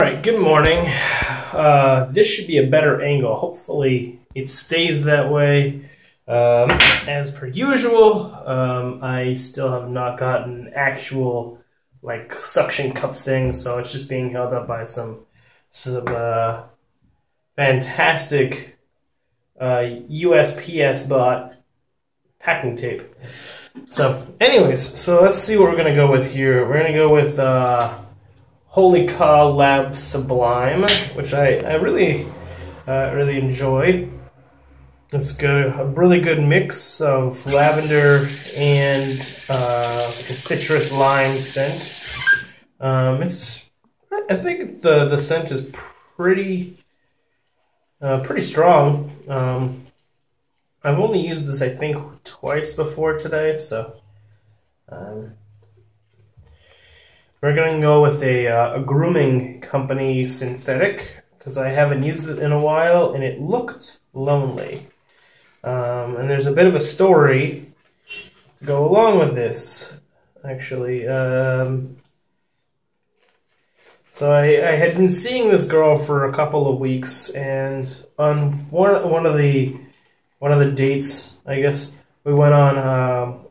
Alright, good morning. This should be a better angle. Hopefully it stays that way. As per usual, I still have not gotten actual suction cup thing, so it's just being held up by some fantastic USPS bought packing tape. So anyways, so let's see what we're going to go with here. We're going to go with Holy Cow Lab Sublime, which I really enjoy. It's got a really good mix of lavender and like a citrus lime scent. I think the scent is pretty strong. I've only used this, I think, twice before today, so we're going to go with a grooming company synthetic, because I haven't used it in a while, and it looked lonely. And there's a bit of a story to go along with this, actually. So I had been seeing this girl for a couple of weeks, and on one of the dates, I guess, we went on,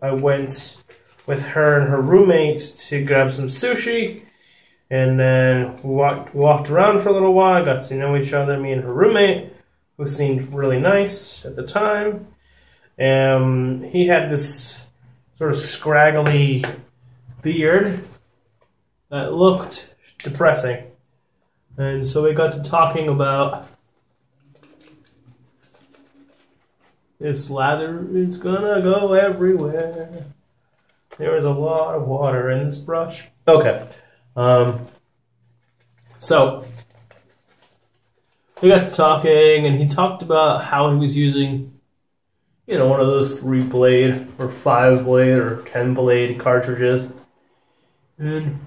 I went with her and her roommate to grab some sushi, and then we walked around for a little while, got to know each other, me and her roommate, who seemed really nice at the time. He had this sort of scraggly beard that looked depressing, and so we got to talking about this lather, it's gonna go everywhere. There is a lot of water in this brush. Okay. So we got to talking, and he talked about how he was using, one of those 3-blade or 5-blade or 10-blade cartridges. And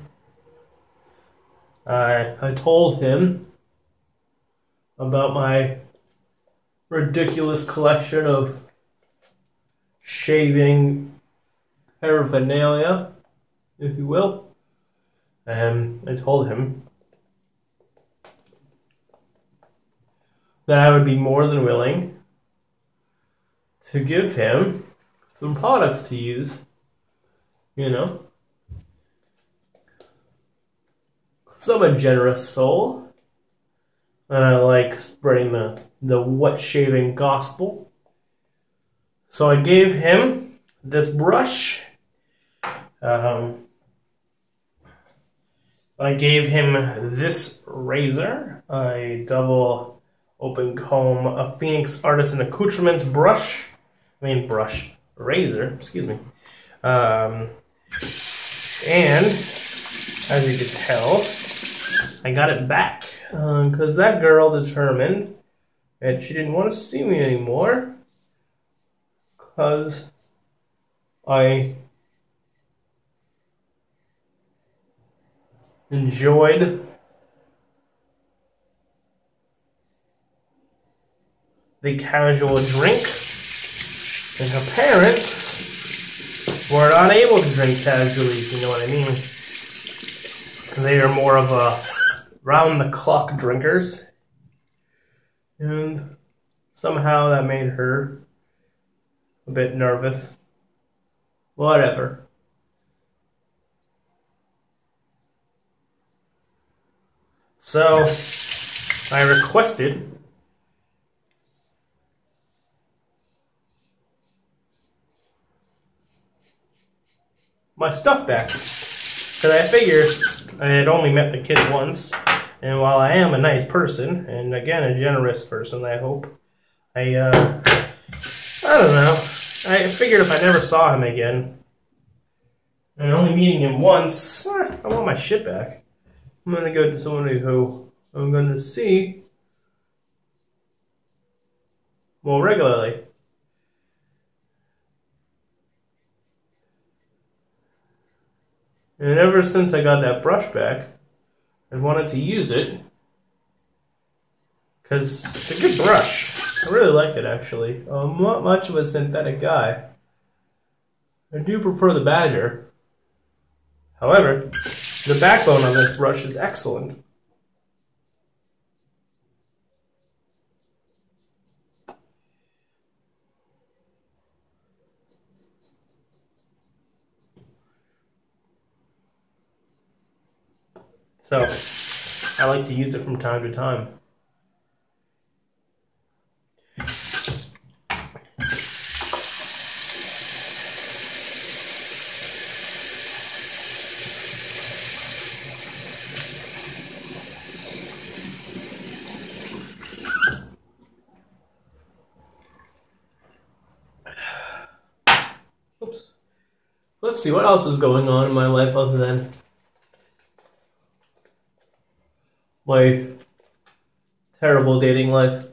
I told him about my ridiculous collection of shaving paraphernalia, if you will. I told him that I would be more than willing to give him some products to use, because I'm a generous soul, and I like spreading the wet shaving gospel. So I gave him this brush. I gave him this razor, a double open comb, a Phoenix Artisan Accoutrements razor, excuse me. And as you can tell, I got it back because that girl determined that she didn't want to see me anymore because I enjoyed the casual drink, and her parents were not able to drink casually, if you know what I mean. They are more of a round-the-clock drinkers, and somehow that made her a bit nervous. Whatever. So I requested my stuff back, because I figured I had only met the kid once, and while I am a nice person, and again a generous person, I hope, I don't know, I figured if I never saw him again, and only meeting him once, I want my shit back. I'm going to go to somebody who I'm going to see more regularly. And ever since I got that brush back, I've wanted to use it because it's a good brush. I really like it, actually. I'm not much of a synthetic guy. I do prefer the Badger. However, the backbone on this brush is excellent. So I like to use it from time to time. Oops. Let's see, what else is going on in my life other than my terrible dating life.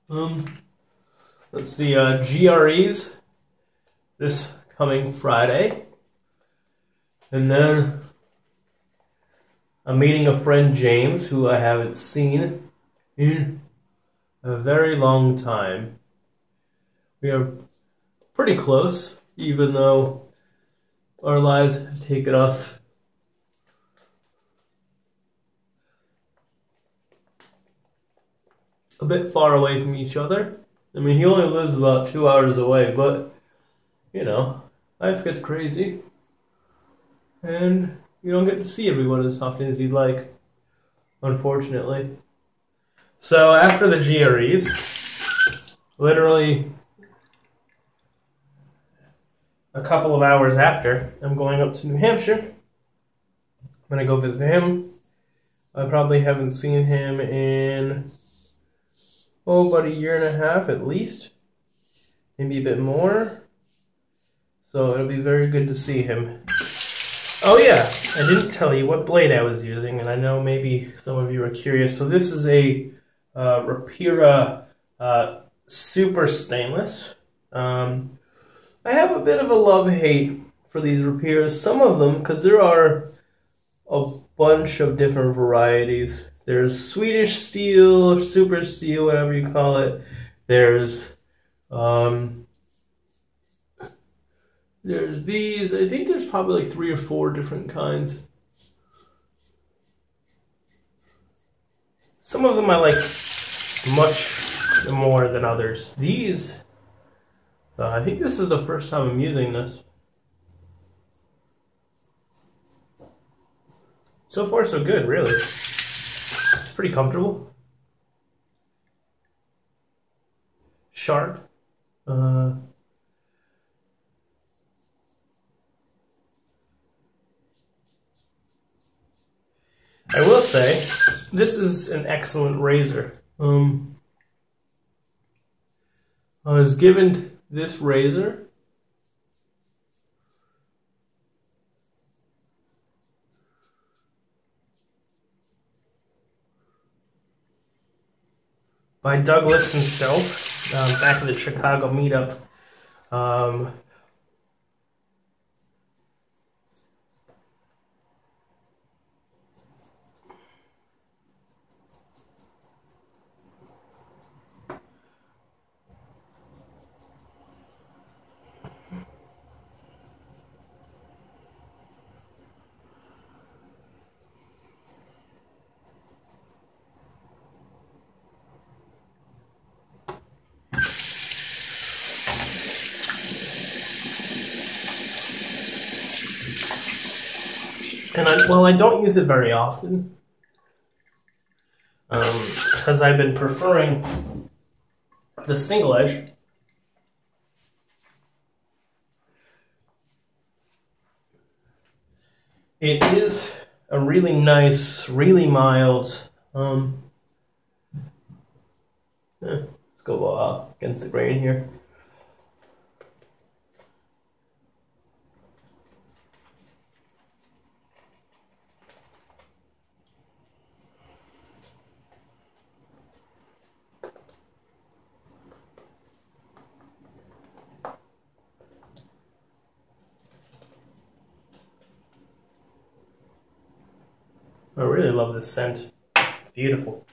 Let's see, GREs this coming Friday. And then I'm meeting a friend, James, who I haven't seen in a very long time. We are pretty close, even though our lives have taken us a bit far away from each other. I mean, he only lives about 2 hours away, but, you know, life gets crazy. And you don't get to see everyone as often as you'd like, unfortunately. So after the GREs, literally a couple of hours after, I'm going up to New Hampshire. I'm going to go visit him. I probably haven't seen him in, about a year and a half at least. Maybe a bit more. So it'll be very good to see him. Oh yeah, I didn't tell you what blade I was using, and I know maybe some of you are curious. So this is a Rapira Super Stainless. I have a bit of a love-hate for these Rapiras. Some of them, because there are a bunch of different varieties. There's Swedish steel, super steel, whatever you call it. There's these. I think there's probably like 3 or 4 different kinds. Some of them I like much more than others. These, I think this is the first time I'm using this. So far so good, really. It's pretty comfortable. Sharp. I will say, this is an excellent razor. I was given this razor by Douglas himself, back at the Chicago meetup. And I don't use it very often, because I've been preferring the single edge. It is a really nice, really mild, let's go against the grain here. I really love this scent. It's beautiful.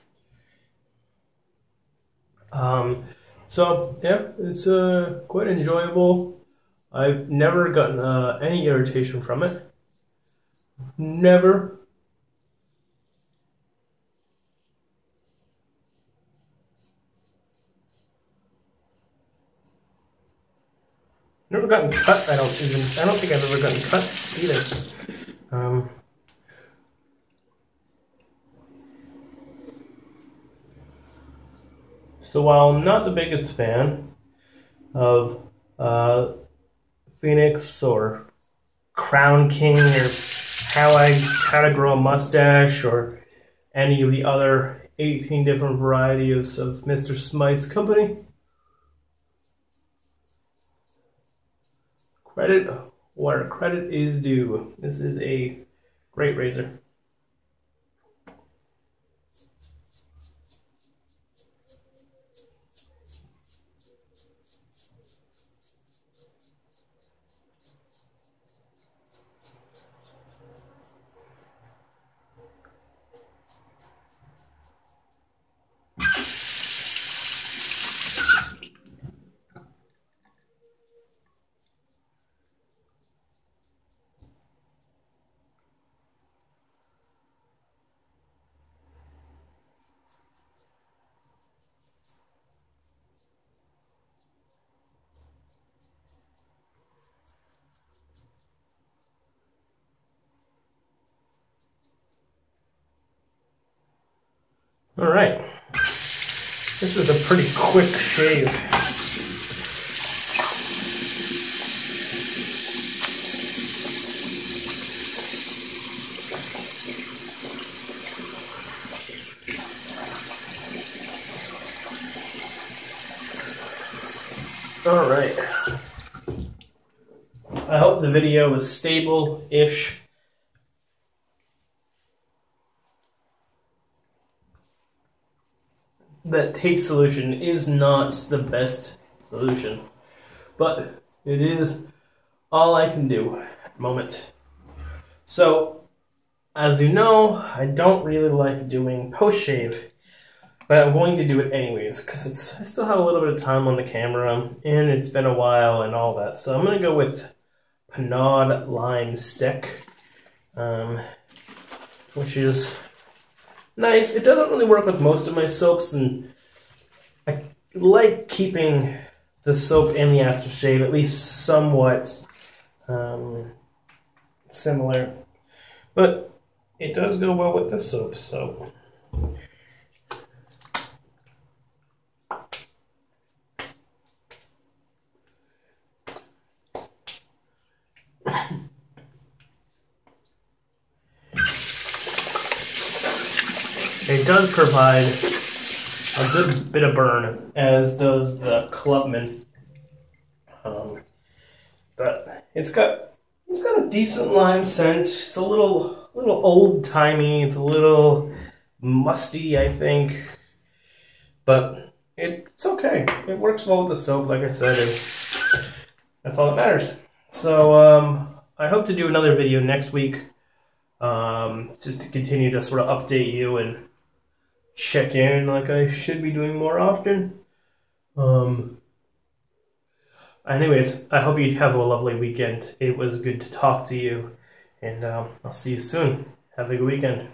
So yeah, it's quite enjoyable. I've never gotten any irritation from it. Never. Never gotten cut. I don't think I've ever gotten cut either. So while I'm not the biggest fan of Phoenix or Crown King or how to grow a mustache or any of the other 18 different varieties of Mr. Smythe's company, credit where credit is due. This is a great razor. All right, this is a pretty quick shave. All right, I hope the video was stable-ish. That tape solution is not the best solution, but it is all I can do at the moment. So, as you know, I don't really like doing post-shave, but I'm going to do it anyways, because I still have a little bit of time on the camera, and it's been a while and all that. So I'm going to go with Pinaud Lime Sec, which is nice. It doesn't really work with most of my soaps, and I like keeping the soap and the aftershave at least somewhat similar. But it does go well with the soap, so. It does provide a good bit of burn, as does the Clubman. But it's got a decent lime scent. It's a little old-timey. It's a little musty, I think, but it's okay. It works well with the soap, like I said, and that's all that matters. So I hope to do another video next week, just to continue to sort of update you and check in like I should be doing more often. Anyways, I hope you have a lovely weekend. It was good to talk to you, and I'll see you soon. Have a good weekend.